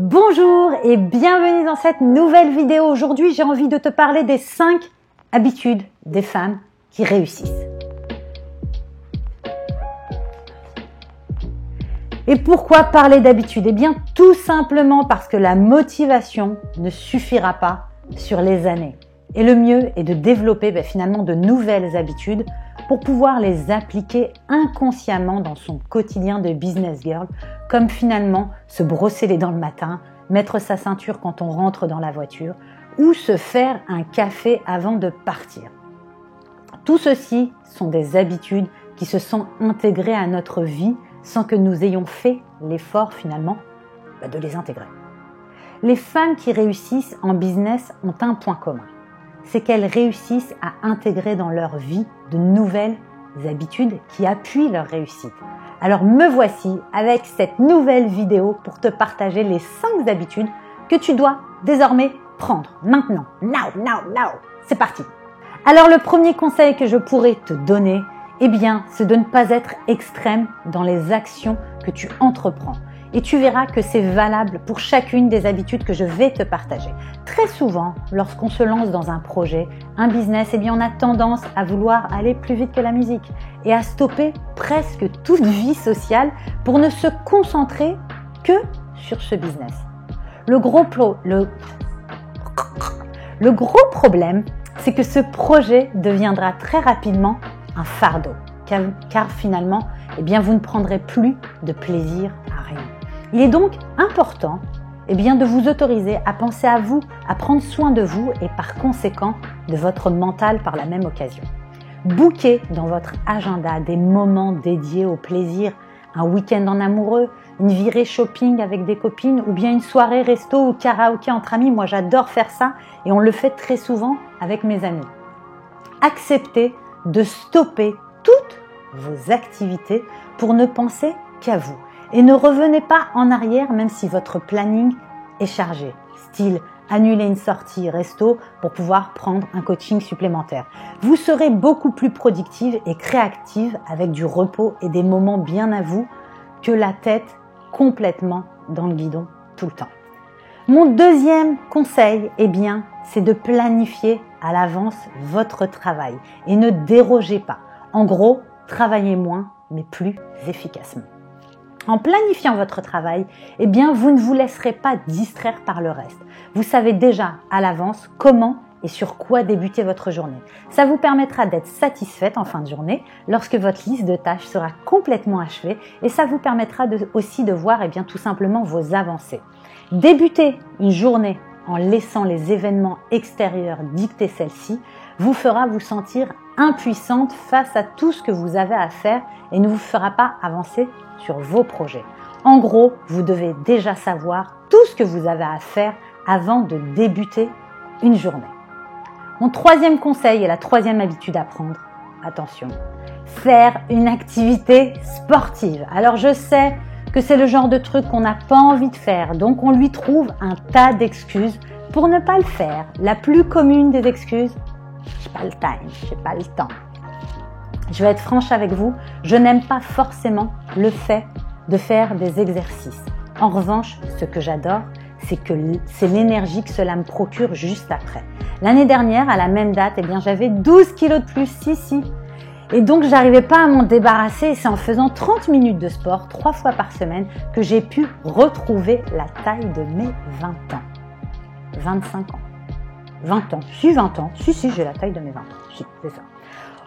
Bonjour et bienvenue dans cette nouvelle vidéo. Aujourd'hui, j'ai envie de te parler des 5 habitudes des femmes qui réussissent. Et pourquoi parler d'habitude? Eh bien, tout simplement parce que la motivation ne suffira pas sur les années. Et le mieux est de développer finalement de nouvelles habitudes pour pouvoir les appliquer inconsciemment dans son quotidien de business girl, comme finalement se brosser les dents le matin, mettre sa ceinture quand on rentre dans la voiture ou se faire un café avant de partir. Tout ceci sont des habitudes qui se sont intégrées à notre vie sans que nous ayons fait l'effort finalement de les intégrer. Les femmes qui réussissent en business ont un point commun. C'est qu'elles réussissent à intégrer dans leur vie de nouvelles habitudes qui appuient leur réussite. Alors me voici avec cette nouvelle vidéo pour te partager les 5 habitudes que tu dois désormais prendre maintenant. Now. C'est parti. Alors le premier conseil que je pourrais te donner, c'est de ne pas être extrême dans les actions que tu entreprends. Et tu verras que c'est valable pour chacune des habitudes que je vais te partager. Très souvent, lorsqu'on se lance dans un projet, un business, on a tendance à vouloir aller plus vite que la musique et à stopper presque toute vie sociale pour ne se concentrer que sur ce business. Le gros problème, c'est que ce projet deviendra très rapidement un fardeau, car finalement, vous ne prendrez plus de plaisir à rien. Il est donc important de vous autoriser à penser à vous, à prendre soin de vous et par conséquent de votre mental par la même occasion. Booker dans votre agenda des moments dédiés au plaisir, un week-end en amoureux, une virée shopping avec des copines ou bien une soirée resto ou karaoké entre amis. Moi, j'adore faire ça et on le fait très souvent avec mes amis. Acceptez de stopper toutes vos activités pour ne penser qu'à vous. Et ne revenez pas en arrière même si votre planning est chargé. Style, annuler une sortie resto pour pouvoir prendre un coaching supplémentaire. Vous serez beaucoup plus productive et créative avec du repos et des moments bien à vous que la tête complètement dans le guidon tout le temps. Mon deuxième conseil, c'est de planifier à l'avance votre travail et ne dérogez pas. En gros, travaillez moins mais plus efficacement. En planifiant votre travail, vous ne vous laisserez pas distraire par le reste. Vous savez déjà à l'avance comment et sur quoi débuter votre journée. Ça vous permettra d'être satisfaite en fin de journée lorsque votre liste de tâches sera complètement achevée et ça vous permettra aussi de voir tout simplement vos avancées. Débuter une journée en laissant les événements extérieurs dicter celle-ci vous fera vous sentir impuissante face à tout ce que vous avez à faire et ne vous fera pas avancer sur vos projets. En gros, vous devez déjà savoir tout ce que vous avez à faire avant de débuter une journée. Mon troisième conseil et la troisième habitude à prendre, attention, faire une activité sportive. Alors je sais que c'est le genre de truc qu'on n'a pas envie de faire, donc on lui trouve un tas d'excuses pour ne pas le faire. La plus commune des excuses, j'ai pas le time, j'ai pas le temps. Je vais être franche avec vous, je n'aime pas forcément le fait de faire des exercices. En revanche, ce que j'adore, c'est l'énergie que cela me procure juste après. L'année dernière, à la même date, j'avais 12 kilos de plus, si. Et donc, j'arrivais pas à m'en débarrasser et c'est en faisant 30 minutes de sport 3 fois par semaine que j'ai pu retrouver la taille de mes 20 ans. 25 ans. 20 ans. Si, 20 ans. Si, j'ai la taille de mes 20 ans. Si, c'est ça.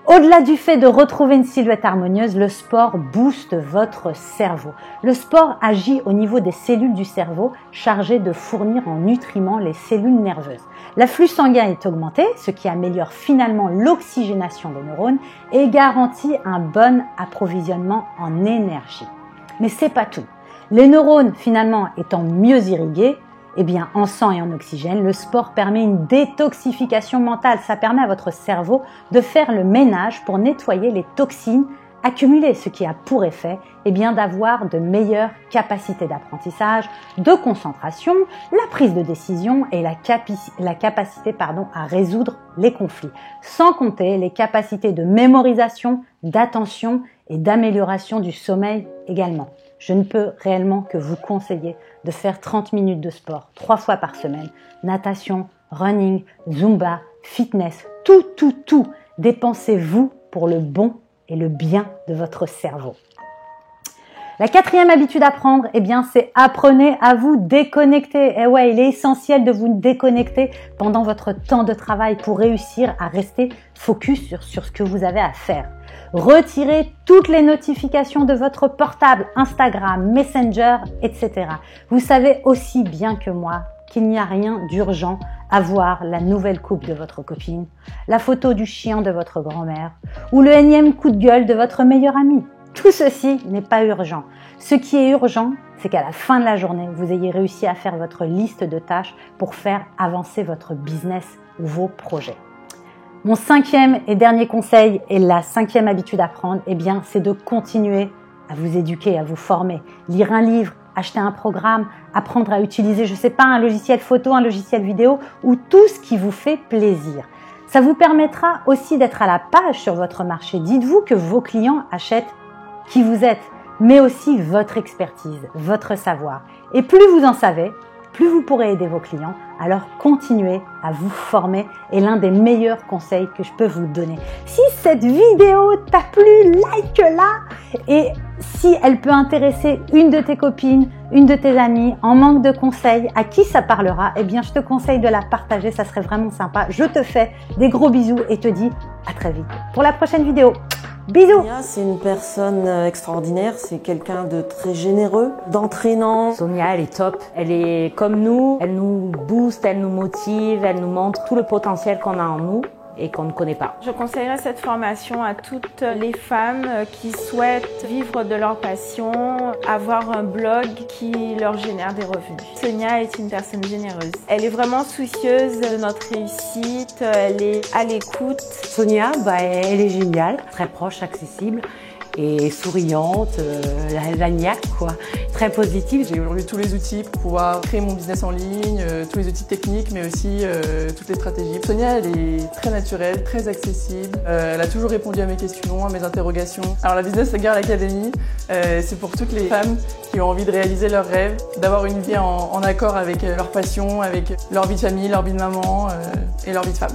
Au-delà du fait de retrouver une silhouette harmonieuse, le sport booste votre cerveau. Le sport agit au niveau des cellules du cerveau chargées de fournir en nutriments les cellules nerveuses. L'afflux sanguin est augmenté, ce qui améliore finalement l'oxygénation des neurones et garantit un bon approvisionnement en énergie. Mais c'est pas tout. Les neurones finalement étant mieux irrigués, en sang et en oxygène, le sport permet une détoxification mentale. Ça permet à votre cerveau de faire le ménage pour nettoyer les toxines accumulées, ce qui a pour effet d'avoir de meilleures capacités d'apprentissage, de concentration, la prise de décision et la capacité à résoudre les conflits. Sans compter les capacités de mémorisation, d'attention et d'amélioration du sommeil également. je ne peux réellement que vous conseiller de faire 30 minutes de sport 3 fois par semaine. Natation, running, zumba, fitness, tout. Dépensez-vous pour le bon et le bien de votre cerveau. La 4e habitude à prendre, eh bien, c'est apprenez à vous déconnecter. Et ouais, il est essentiel de vous déconnecter pendant votre temps de travail pour réussir à rester focus sur ce que vous avez à faire. Retirez toutes les notifications de votre portable, Instagram, Messenger, etc. Vous savez aussi bien que moi qu'il n'y a rien d'urgent à voir la nouvelle coupe de votre copine, la photo du chien de votre grand-mère ou le énième coup de gueule de votre meilleur ami. Tout ceci n'est pas urgent. Ce qui est urgent, c'est qu'à la fin de la journée, vous ayez réussi à faire votre liste de tâches pour faire avancer votre business ou vos projets. Mon 5e et dernier conseil et la 5e habitude à prendre, eh bien, c'est de continuer à vous éduquer, à vous former, lire un livre, acheter un programme, apprendre à utiliser, je sais pas, un logiciel photo, un logiciel vidéo ou tout ce qui vous fait plaisir. Ça vous permettra aussi d'être à la page sur votre marché. Dites-vous que vos clients achètent qui vous êtes, mais aussi votre expertise, votre savoir. Et plus vous en savez, plus vous pourrez aider vos clients. Alors continuez à vous former et l'un des meilleurs conseils que je peux vous donner. Si cette vidéo t'a plu, like-la et si elle peut intéresser une de tes copines, une de tes amies en manque de conseils, à qui ça parlera, eh bien je te conseille de la partager, ça serait vraiment sympa. Je te fais des gros bisous et te dis à très vite pour la prochaine vidéo. Bisous! Sonia, c'est une personne extraordinaire, c'est quelqu'un de très généreux, d'entraînant. Sonia, elle est top, elle est comme nous, elle nous booste, elle nous motive, elle nous montre tout le potentiel qu'on a en nous et qu'on ne connaît pas. Je conseillerais cette formation à toutes les femmes qui souhaitent vivre de leur passion, avoir un blog qui leur génère des revenus. Sonia est une personne généreuse. Elle est vraiment soucieuse de notre réussite, elle est à l'écoute. Sonia, elle est géniale, très proche, accessible et souriante, la niaque quoi, très positive. J'ai aujourd'hui tous les outils pour pouvoir créer mon business en ligne, tous les outils techniques mais aussi toutes les stratégies. Sonia, elle est très naturelle, très accessible, elle a toujours répondu à mes questions, à mes interrogations. Alors la Business Girl Academy, c'est pour toutes les femmes qui ont envie de réaliser leurs rêves, d'avoir une vie en accord avec leur passion, avec leur vie de famille, leur vie de maman et leur vie de femme.